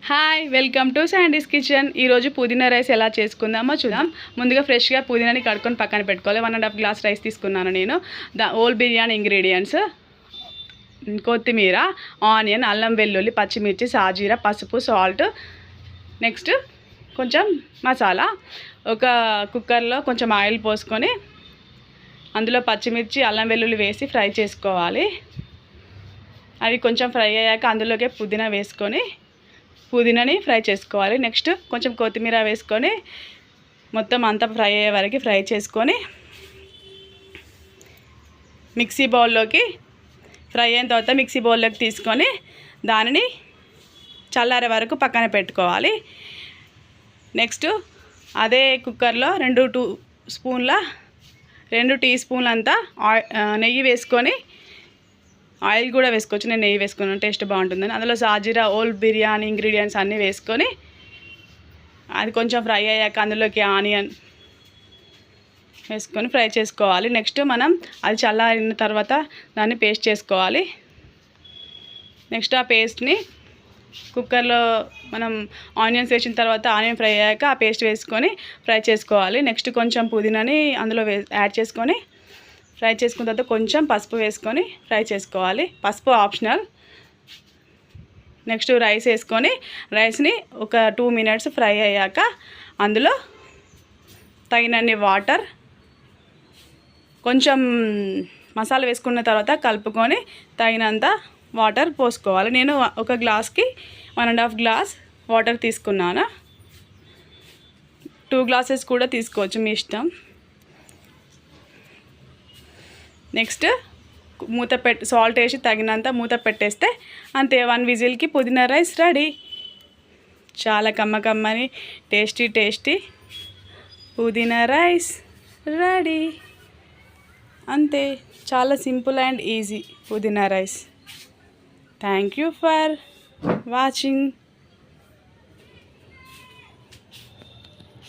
Hi welcome to sandies kitchen. ఈరోజు పుదీనా rice ఎలా చేసుకుందామో చూద్దాం. ముందుగా ఫ్రెష్గా పుదీనాని కడుక్కొని పక్కన పెట్టుకోవాలి. 1.5 గ్లాస్ రైస్ తీసుకున్నాను నేను. హోల్ బిర్యానీ ఇంగ్రీడియంట్స్: కొత్తిమీర, ఆనియన్, అల్లం వెల్లుల్లి, పచ్చిమిర్చి, సాజీరా, పసుపు, సాల్ట్. నెక్స్ట్ కొంచెం మసాలా. ఒక కుక్కర్లో కొంచెం ఆయిల్ పోసుకొని అందులో పచ్చిమిర్చి, అల్లం వెల్లుల్లి వేసి ఫ్రై చేసుకోవాలి. అవి కొంచెం ఫ్రై అయ్యాక అందులోకే పుదీనా వేసుకొని పుదీనాని ఫ్రై చేసుకోవాలి. నెక్స్ట్ కొంచెం కొత్తిమీర వేసుకొని మొత్తం అంతా ఫ్రై అయ్యే వరకు ఫ్రై చేసుకొని మిక్సీ బౌల్లోకి ఫ్రై అయిన తర్వాత మిక్సీ బౌల్లోకి తీసుకొని దానిని చల్లారే వరకు పక్కన పెట్టుకోవాలి. నెక్స్ట్ అదే కుక్కర్లో 2 టీ స్పూన్ల అంతా నెయ్యి వేసుకొని, ఆయిల్ కూడా వేసుకోవచ్చు, నేను నెయ్యి వేసుకున్నాను, టేస్ట్ బాగుంటుందని. అందులో సాజీరా, హోల్ బిర్యానీ ఇంగ్రీడియంట్స్ అన్నీ వేసుకొని అది కొంచెం ఫ్రై అయ్యాక అందులోకి ఆనియన్ వేసుకొని ఫ్రై చేసుకోవాలి. నెక్స్ట్ మనం అది చల్లారిన తర్వాత దాన్ని పేస్ట్ చేసుకోవాలి. నెక్స్ట్ ఆ పేస్ట్ని కుక్కర్లో మనం ఆనియన్స్ వేసిన తర్వాత ఆనియన్ ఫ్రై అయ్యాక ఆ పేస్ట్ వేసుకొని ఫ్రై చేసుకోవాలి. నెక్స్ట్ కొంచెం పుదీనాని అందులో యాడ్ చేసుకొని ఫ్రై చేసుకున్న తర్వాత కొంచెం పసుపు వేసుకొని ఫ్రై చేసుకోవాలి. పసుపు ఆప్షనల్. నెక్స్ట్ రైస్ వేసుకొని రైస్ని ఒక 2 మినిట్స్ ఫ్రై అయ్యాక అందులో తగినన్ని వాటర్, కొంచెం మసాలా వేసుకున్న తర్వాత కలుపుకొని తగినంత వాటర్ పోసుకోవాలి. నేను ఒక గ్లాస్కి 1.5 గ్లాస్ వాటర్ తీసుకున్నాను. 2 గ్లాసెస్ కూడా తీసుకోవచ్చు, మీ ఇష్టం. నెక్స్ట్ సాల్ట్ వేసి తగినంత మూత పెట్టేస్తే అంతే, 1 విజిల్కి పుదీనా రైస్ రెడీ. చాలా కమ్మని టేస్టీ పుదీనా రైస్ రెడీ. అంతే, చాలా సింపుల్ అండ్ ఈజీ పుదీనా rice. Thank you for watching.